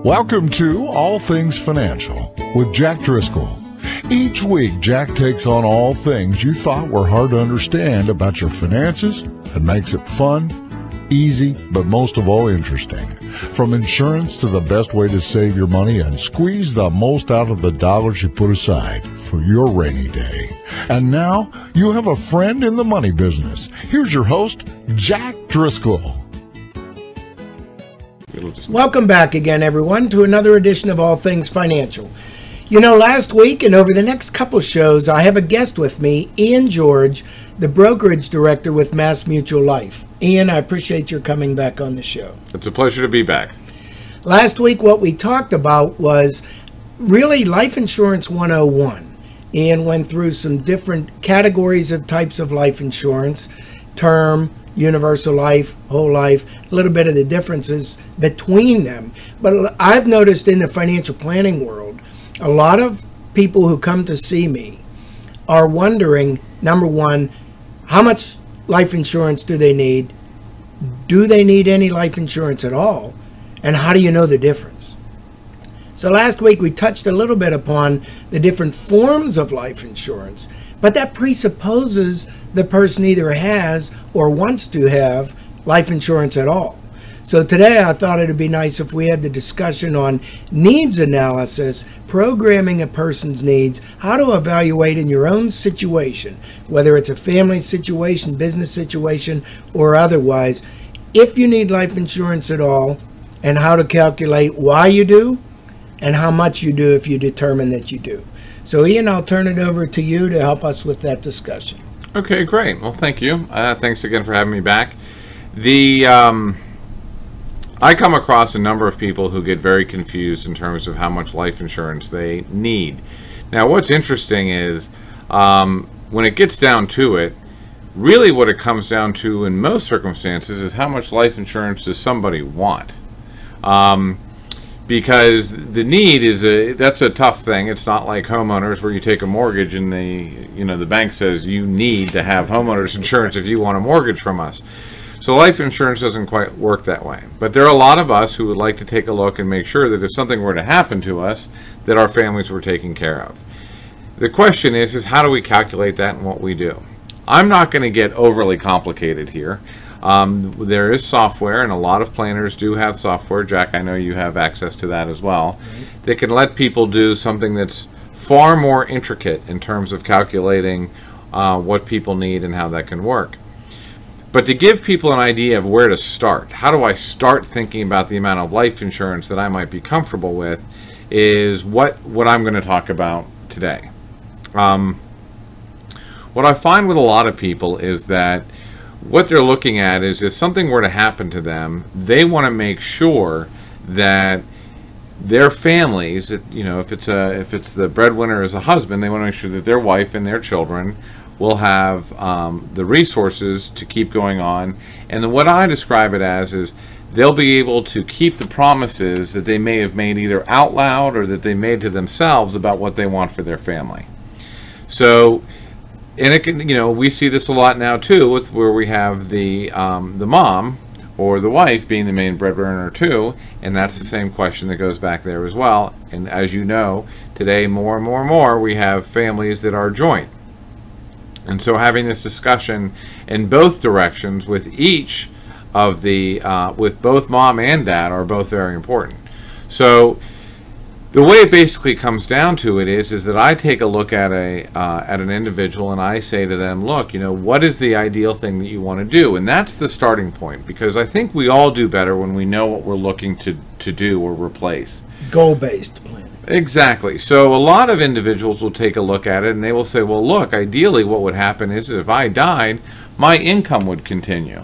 Welcome to All Things Financial with Jack Driscoll. Each week, Jack takes on all things you thought were hard to understand about your finances and makes it fun, easy, but most of all interesting. From insurance to the best way to save your money and squeeze the most out of the dollars you put aside for your rainy day. And now, you have a friend in the money business. Here's your host, Jack Driscoll. Welcome back again, everyone, to another edition of All Things Financial. You know, last week and over the next couple shows, I have a guest with me, Ian George, the Brokerage Director with Mass Mutual Life. Ian, I appreciate your coming back on the show. It's a pleasure to be back. Last week, what we talked about was really Life Insurance 101. Ian went through some different categories of types of life insurance, term, universal life, whole life, a little bit of the differences between them. But I've noticed in the financial planning world, a lot of people who come to see me are wondering, number one, how much life insurance do they need? Do they need any life insurance at all? And how do you know the difference? So last week we touched a little bit upon the different forms of life insurance, but that presupposes the person either has or wants to have life insurance at all. So today I thought it would be nice if we had the discussion on needs analysis, programming a person's needs, how to evaluate in your own situation, whether it's a family situation, business situation, or otherwise, if you need life insurance at all, and how to calculate why you do and how much you do if you determine that you do. So Ian, I'll turn it over to you to help us with that discussion. Okay, great. Well, thank you. Thanks again for having me back. I come across a number of people who get very confused in terms of how much life insurance they need. Now, what's interesting is when it gets down to it, really what it comes down to in most circumstances is how much life insurance does somebody want. Because the need that's a tough thing. It's not like homeowners where you take a mortgage and the bank says you need to have homeowners insurance if you want a mortgage from us. So life insurance doesn't quite work that way. But there are a lot of us who would like to take a look and make sure that if something were to happen to us, that our families were taken care of. The question is how do we calculate that and what we do? I'm not going to get overly complicated here. There is software, and a lot of planners do have software. Jack, I know you have access to that as well. That can let people do something that's far more intricate in terms of calculating what people need and how that can work. But to give people an idea of where to start, how do I start thinking about the amount of life insurance that I might be comfortable with, is what I'm going to talk about today. What I find with a lot of people is that what they're looking at is if something were to happen to them, they want to make sure that their families, if it's the breadwinner as a husband, they want to make sure that their wife and their children will have the resources to keep going on. And then what I describe it as is they'll be able to keep the promises that they may have made either out loud or that they made to themselves about what they want for their family. So, and it can, we see this a lot now too, with where we have the mom or the wife being the main breadwinner too, and that's the same question that goes back there as well. And as you know, today more and more we have families that are joint. And so having this discussion in both directions with each of with both mom and dad are both very important. So the way it basically comes down to it is that I take a look at an individual and I say to them, look, what is the ideal thing that you want to do? And that's the starting point, because I think we all do better when we know what we're looking to do or replace. Goal-based planning. Exactly. So a lot of individuals will take a look at it and they will say, well, look, ideally what would happen is if I died, my income would continue.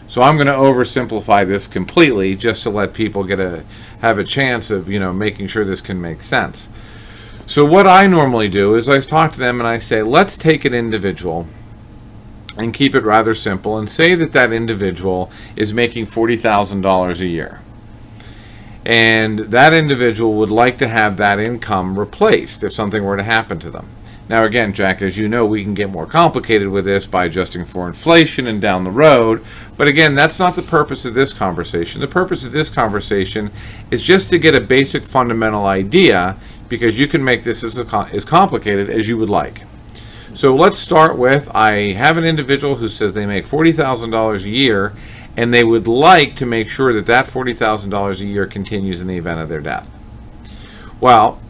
So I'm going to oversimplify this completely just to let people have a chance of, making sure this can make sense. So what I normally do is I talk to them and I say, let's take an individual and keep it rather simple and say that individual is making $40,000 a year. And that individual would like to have that income replaced if something were to happen to them. Now again, Jack, as you know, we can get more complicated with this by adjusting for inflation and down the road. But again, that's not the purpose of this conversation. The purpose of this conversation is just to get a basic fundamental idea, because you can make this as complicated as you would like. So let's start with, I have an individual who says they make $40,000 a year, and they would like to make sure that that $40,000 a year continues in the event of their death. Well,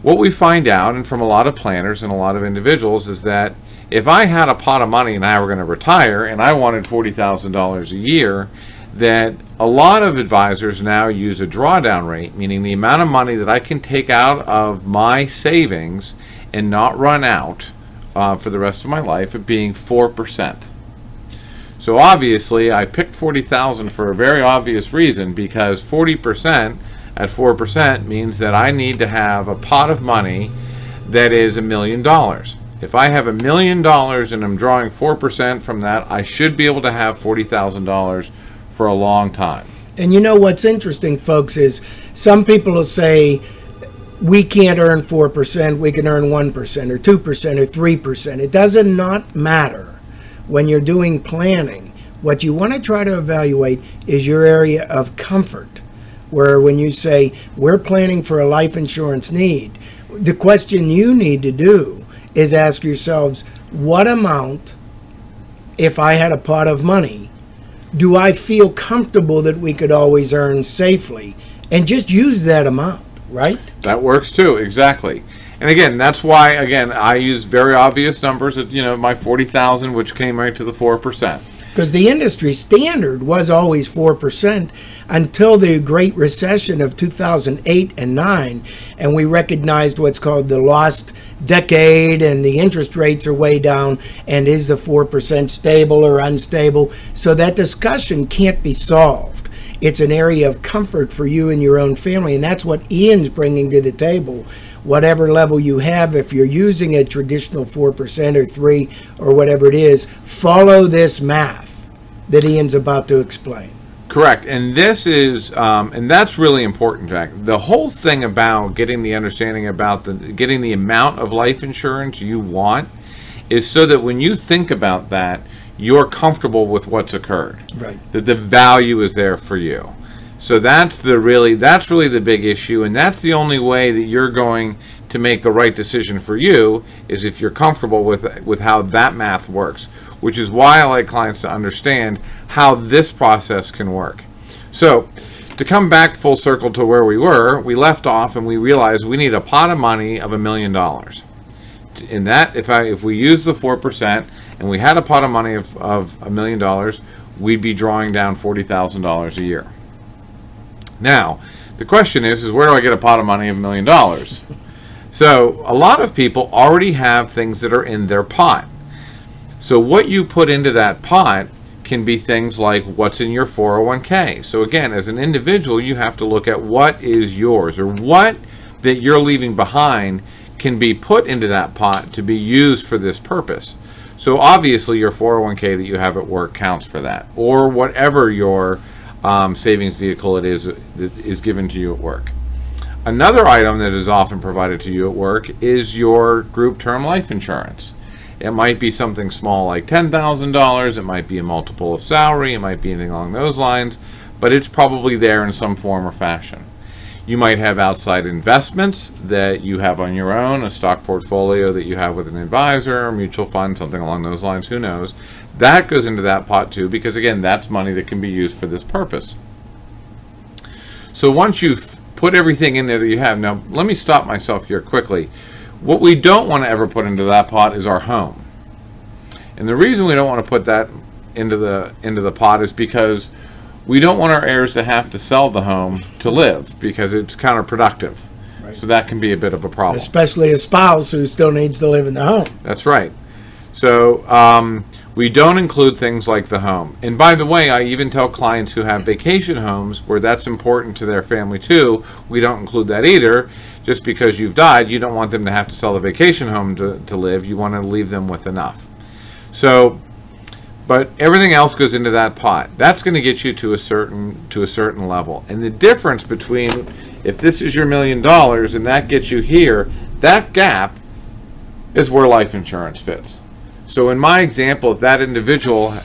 what we find out, and from a lot of planners and a lot of individuals, is that if I had a pot of money and I were going to retire and I wanted $40,000 a year, that a lot of advisors now use a drawdown rate, meaning the amount of money that I can take out of my savings and not run out for the rest of my life, of being 4%. So obviously I picked 40,000 for a very obvious reason, because 40% at 4% means that I need to have a pot of money that is $1 million. If I have $1 million and I'm drawing 4% from that, I should be able to have $40,000 for a long time. And you know what's interesting, folks, is some people will say, we can't earn 4%, we can earn 1% or 2% or 3%. It doesn't not matter when you're doing planning. What you want to try to evaluate is your area of comfort, where when you say, we're planning for a life insurance need, the question you need to do is ask yourselves, what amount, if I had a pot of money, do I feel comfortable that we could always earn safely? And just use that amount, right? That works too, exactly. And again, that's why, again, I use very obvious numbers of, my 40,000, which came right to the 4%. Because the industry standard was always 4% until the Great Recession of 2008 and 9, and we recognized what's called the lost decade, and the interest rates are way down, and is the 4% stable or unstable? So that discussion can't be solved. It's an area of comfort for you and your own family, and that's what Ian's bringing to the table. Whatever level you have, if you're using a traditional 4% or 3 or whatever it is, follow this math that Ian's about to explain. Correct. And this is, and that's really important, Jack. The whole thing about getting the understanding about getting the amount of life insurance you want is so that when you think about that, you're comfortable with what's occurred. Right. That the value is there for you. So that's really the big issue, and that's the only way that you're going to make the right decision for you, is if you're comfortable with how that math works, which is why I like clients to understand how this process can work. So to come back full circle to where we were, we left off and we realized we need a pot of money of $1 million. In that, if we use the 4% and we had a pot of money of $1 million, we'd be drawing down $40,000 a year. Now, the question is where do I get a pot of money of $1 million? So a lot of people already have things that are in their pot. So what you put into that pot can be things like what's in your 401k. So again, as an individual, you have to look at what is yours, or what that you're leaving behind can be put into that pot to be used for this purpose. So obviously your 401k that you have at work counts for that, or whatever your savings vehicle it is that is given to you at work. Another item that is often provided to you at work is your group term life insurance. It might be something small like $10,000, it might be a multiple of salary, it might be anything along those lines, but it's probably there in some form or fashion. You might have outside investments that you have on your own, a stock portfolio that you have with an advisor, a mutual fund, something along those lines, who knows. That goes into that pot too, because again, that's money that can be used for this purpose. So once you've put everything in there that you have, now let me stop myself here quickly. What we don't want to ever put into that pot is our home. And the reason we don't want to put that into the pot is because we don't want our heirs to have to sell the home to live, because it's counterproductive. Right. So that can be a bit of a problem. Especially a spouse who still needs to live in the home. That's right. So we don't include things like the home. And by the way, I even tell clients who have vacation homes where that's important to their family too, we don't include that either. Just because you've died, you don't want them to have to sell the vacation home to live. You want to leave them with enough. So, but everything else goes into that pot. That's going to get you to a certain level. And the difference between, if this is your $1 million and that gets you here, that gap is where life insurance fits. So in my example, if that individual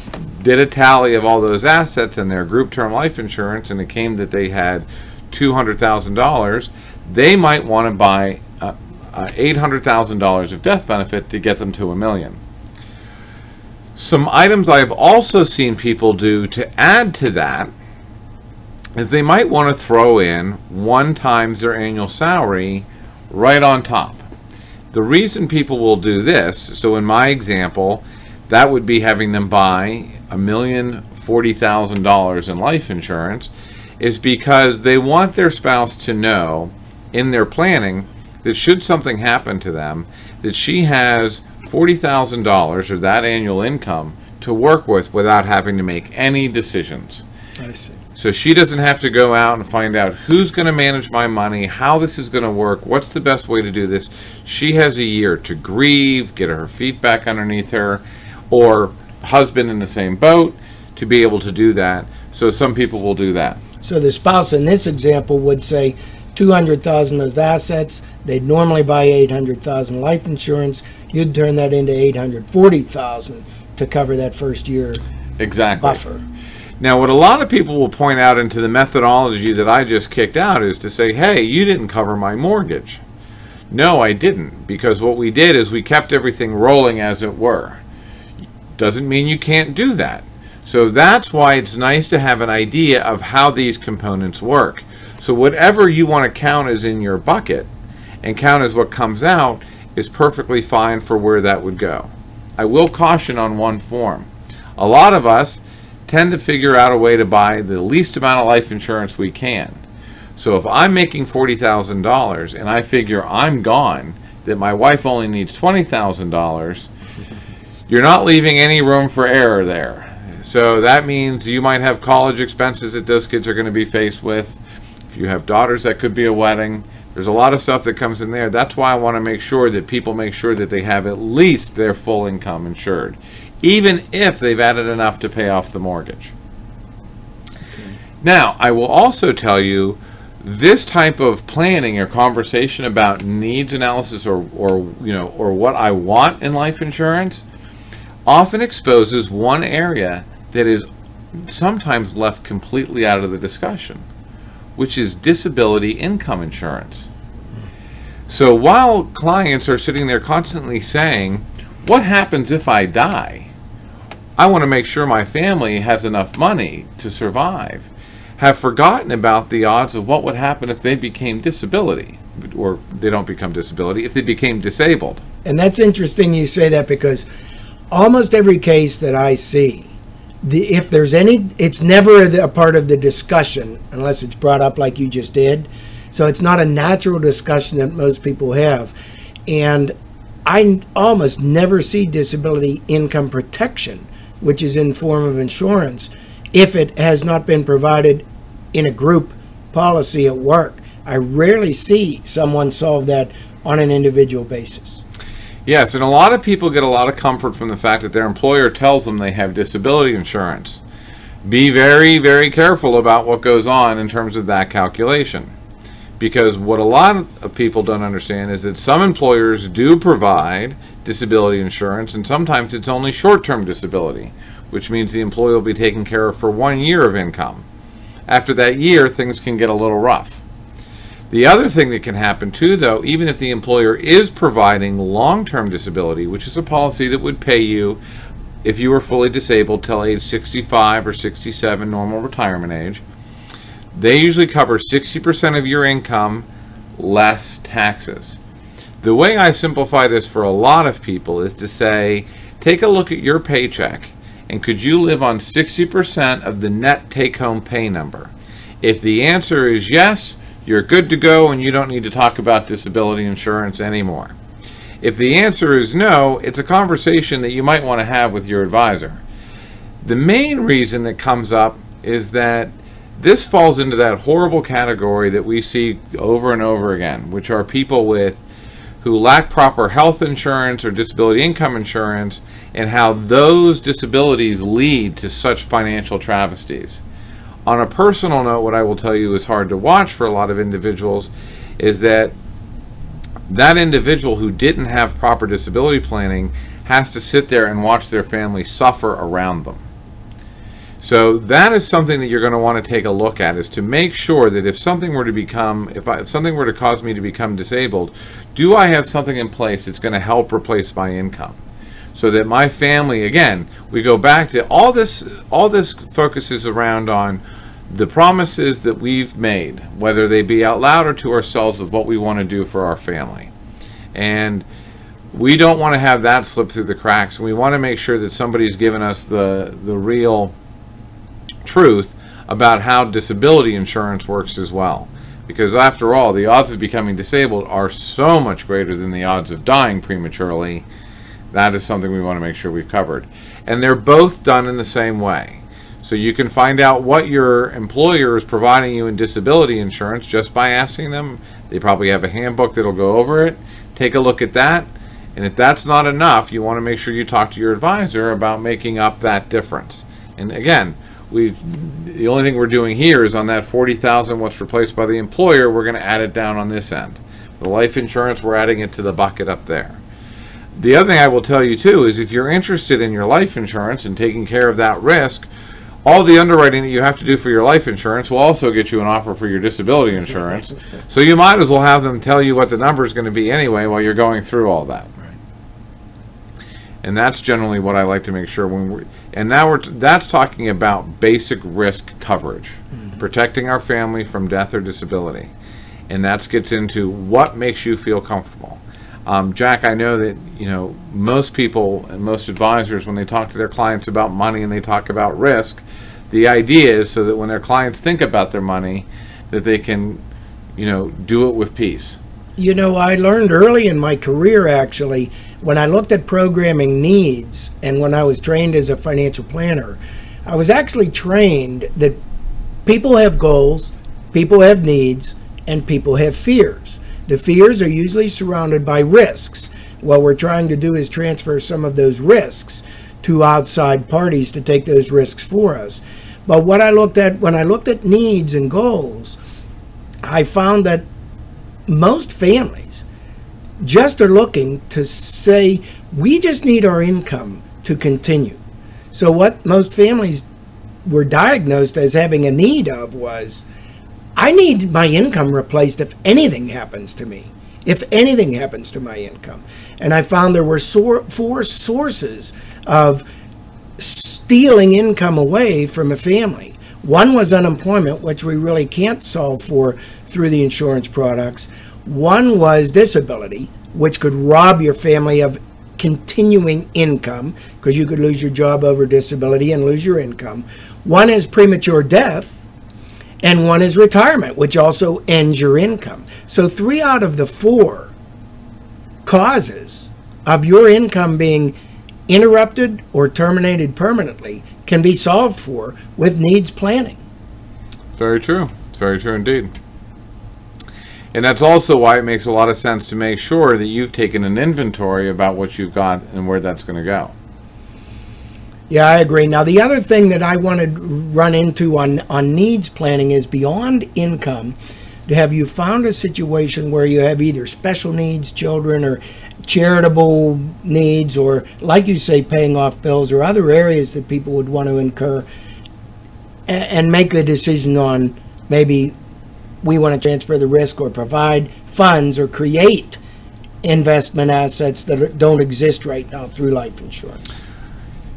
did a tally of all those assets in their group term life insurance and it came that they had $200,000, they might want to buy $800,000 of death benefit to get them to $1 million. Some items I've also seen people do to add to that is they might want to throw in 1 times their annual salary right on top. The reason people will do this, so in my example, that would be having them buy $1,040,000 in life insurance, is because they want their spouse to know in their planning that should something happen to them, that she has $40,000 or that annual income to work with without having to make any decisions. I see. So she doesn't have to go out and find out who's going to manage my money, how this is going to work, what's the best way to do this. She has a year to grieve, get her feet back underneath her, or husband in the same boat to be able to do that. So some people will do that. So the spouse in this example would say $200,000 of assets. They'd normally buy $800,000 life insurance. You'd turn that into $840,000 to cover that first year buffer. Now, what a lot of people will point out into the methodology that I just kicked out is to say, hey, you didn't cover my mortgage. No, I didn't, because what we did is we kept everything rolling as it were. Doesn't mean you can't do that. So that's why it's nice to have an idea of how these components work. So whatever you want to count as in your bucket and count as what comes out is perfectly fine for where that would go. I will caution on one form. A lot of us tend to figure out a way to buy the least amount of life insurance we can. So if I'm making $40,000 and I figure I'm gone, that my wife only needs $20,000, you're not leaving any room for error there. So that means you might have college expenses that those kids are going to be faced with. If you have daughters, that could be a wedding. There's a lot of stuff that comes in there. That's why I want to make sure that people make sure that they have at least their full income insured, even if they've added enough to pay off the mortgage. Okay. Now, I will also tell you, this type of planning or conversation about needs analysis or what I want in life insurance often exposes one area that is sometimes left completely out of the discussion, which is disability income insurance. So while clients are sitting there constantly saying, what happens if I die? I want to make sure my family has enough money to survive, have forgotten about the odds of what would happen if they became disability, or they don't become disability, if they became disabled. And that's interesting you say that, because almost every case that I see, if there's any, it's never a part of the discussion unless it's brought up like you just did. So it's not a natural discussion that most people have. And I almost never see disability income protection, which is in the form of insurance, if it has not been provided in a group policy at work. I rarely see someone solve that on an individual basis. Yes, and a lot of people get a lot of comfort from the fact that their employer tells them they have disability insurance. Be very, very careful about what goes on in terms of that calculation. Because what a lot of people don't understand is that some employers do provide disability insurance, and sometimes it's only short-term disability, which means the employee will be taken care of for 1 year of income. After that year, things can get a little rough. The other thing that can happen too, though, even if the employer is providing long-term disability, which is a policy that would pay you if you were fully disabled till age 65 or 67, normal retirement age, they usually cover 60% of your income less taxes. The way I simplify this for a lot of people is to say, take a look at your paycheck, and could you live on 60% of the net take-home pay number? If the answer is yes, you're good to go and you don't need to talk about disability insurance anymore. If the answer is no, it's a conversation that you might want to have with your advisor. The main reason that comes up is that this falls into that horrible category that we see over and over again, which are people who lack proper health insurance or disability income insurance, and how those disabilities lead to such financial travesties. On a personal note, what I will tell you is hard to watch for a lot of individuals is that that individual who didn't have proper disability planning has to sit there and watch their family suffer around them. So that is something that you're going to want to take a look at, is to make sure that if something were to cause me to become disabled, do I have something in place that's going to help replace my income? So that my family, again, we go back to all this focuses around on the promises that we've made, whether they be out loud or to ourselves, of what we want to do for our family. And we don't want to have that slip through the cracks. We want to make sure that somebody's given us the real truth about how disability insurance works as well. Because after all, the odds of becoming disabled are so much greater than the odds of dying prematurely. That is something we want to make sure we've covered. And they're both done in the same way. So you can find out what your employer is providing you in disability insurance just by asking them. They probably have a handbook that'll go over it. Take a look at that. And if that's not enough, you want to make sure you talk to your advisor about making up that difference. And again, the only thing we're doing here is on that $40,000 what's replaced by the employer, we're going to add it down on this end. The life insurance, we're adding it to the bucket up there. The other thing I will tell you too is, if you're interested in your life insurance and taking care of that risk, all the underwriting that you have to do for your life insurance will also get you an offer for your disability insurance. So you might as well have them tell you what the number is going to be anyway while you're going through all that. And that's generally what I like to make sure that's talking about basic risk coverage, protecting our family from death or disability. And that gets into what makes you feel comfortable. Jack, I know that most people and most advisors, when they talk to their clients about money and they talk about risk, the idea is so that when their clients think about their money, that they can do it with peace. I learned early in my career, actually, when I looked at programming needs, and when I was trained as a financial planner, I was actually trained that people have goals, people have needs, and people have fears. The fears are usually surrounded by risks. What we're trying to do is transfer some of those risks to outside parties to take those risks for us. But what I looked at, when I looked at needs and goals, I found that most families just are looking to say, we just need our income to continue. So what most families were diagnosed as having a need of was, I need my income replaced if anything happens to me, if anything happens to my income. And I found there were four sources of stealing income away from a family. One was unemployment, which we really can't solve for through the insurance products. One was disability, which could rob your family of continuing income, because you could lose your job over disability and lose your income. One is premature death, and one is retirement, which also ends your income. So 3 out of the 4 causes of your income being interrupted or terminated permanently can be solved for with needs planning. Very true. It's very true indeed. And that's also why it makes a lot of sense to make sure that you've taken an inventory about what you've got and where that's going to go. Yeah, I agree. Now, the other thing that I want to run into on needs planning is, beyond income, have you found a situation where you have either special needs children or charitable needs, or, like you say, paying off bills, or other areas that people would want to incur, and make the decision on, maybe we want to transfer the risk or provide funds or create investment assets that don't exist right now through life insurance?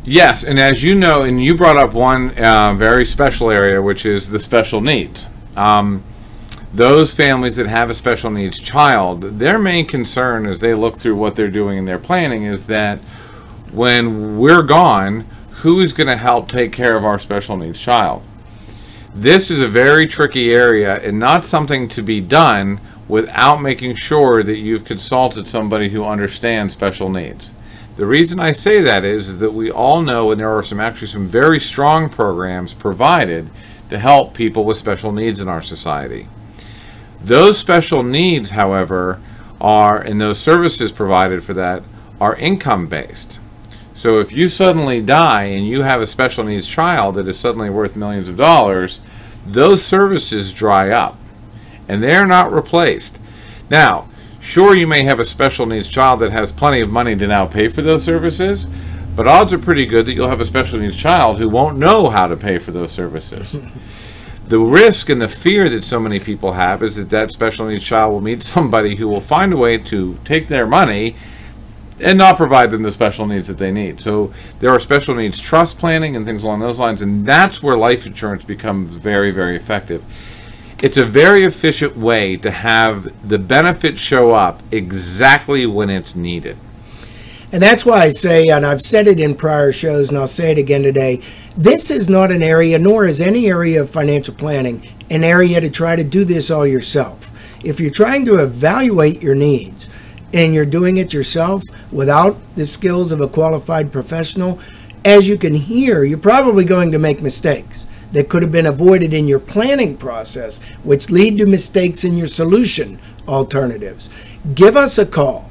Yes, and as you know, and you brought up one very special area, which is the special needs. Those families that have a special needs child, their main concern as they look through what they're doing in their planning is that when we're gone, who is going to help take care of our special needs child? This is a very tricky area, and not something to be done without making sure that you've consulted somebody who understands special needs. The reason I say that is that we all know, and there are actually some very strong programs provided to help people with special needs in our society. Those special needs, however, and those services provided for that, are income based. So if you suddenly die and you have a special needs child that is suddenly worth millions of dollars, those services dry up and they're not replaced. Now, Sure, you may have a special needs child that has plenty of money to now pay for those services, but odds are pretty good that you'll have a special needs child who won't know how to pay for those services. The risk and the fear that so many people have is that that special needs child will meet somebody who will find a way to take their money and not provide them the special needs that they need. So there are special needs trust planning and things along those lines, and that's where life insurance becomes very, very effective. It's a very efficient way to have the benefit show up exactly when it's needed. And that's why I say, and I've said it in prior shows, and I'll say it again today, this is not an area, nor is any area of financial planning, an area to try to do this all yourself. If you're trying to evaluate your needs and you're doing it yourself without the skills of a qualified professional, as you can hear, you're probably going to make mistakes that could have been avoided in your planning process, which lead to mistakes in your solution alternatives. Give us a call.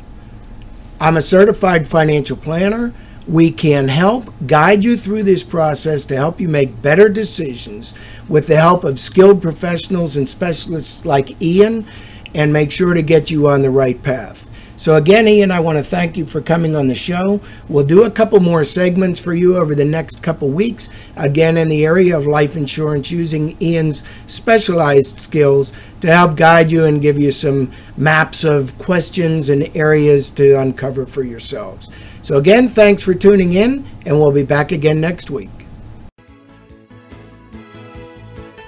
I'm a certified financial planner. We can help guide you through this process to help you make better decisions with the help of skilled professionals and specialists like Ian, and make sure to get you on the right path. So again, Ian, I want to thank you for coming on the show. We'll do a couple more segments for you over the next couple weeks, again in the area of life insurance, using Ian's specialized skills to help guide you and give you some maps of questions and areas to uncover for yourselves. So again, thanks for tuning in, and we'll be back again next week.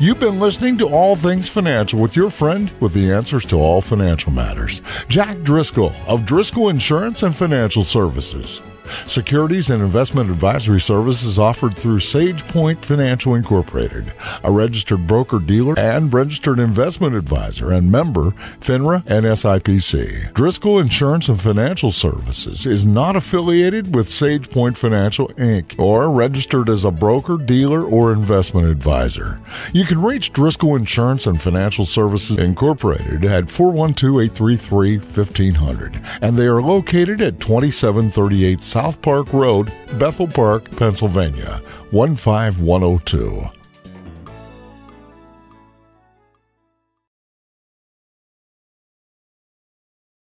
You've been listening to All Things Financial with your friend with the answers to all financial matters, Jack Driscoll of Driscoll Insurance and Financial Services. Securities and investment advisory services offered through Sage Point Financial Incorporated, a registered broker-dealer and registered investment advisor and member FINRA and SIPC. Driscoll Insurance and Financial Services is not affiliated with Sage Point Financial, Inc. or registered as a broker, dealer, or investment advisor. You can reach Driscoll Insurance and Financial Services Incorporated at 412-833-1500, and they are located at 2738 South Park Road, Bethel Park, Pennsylvania, 15102.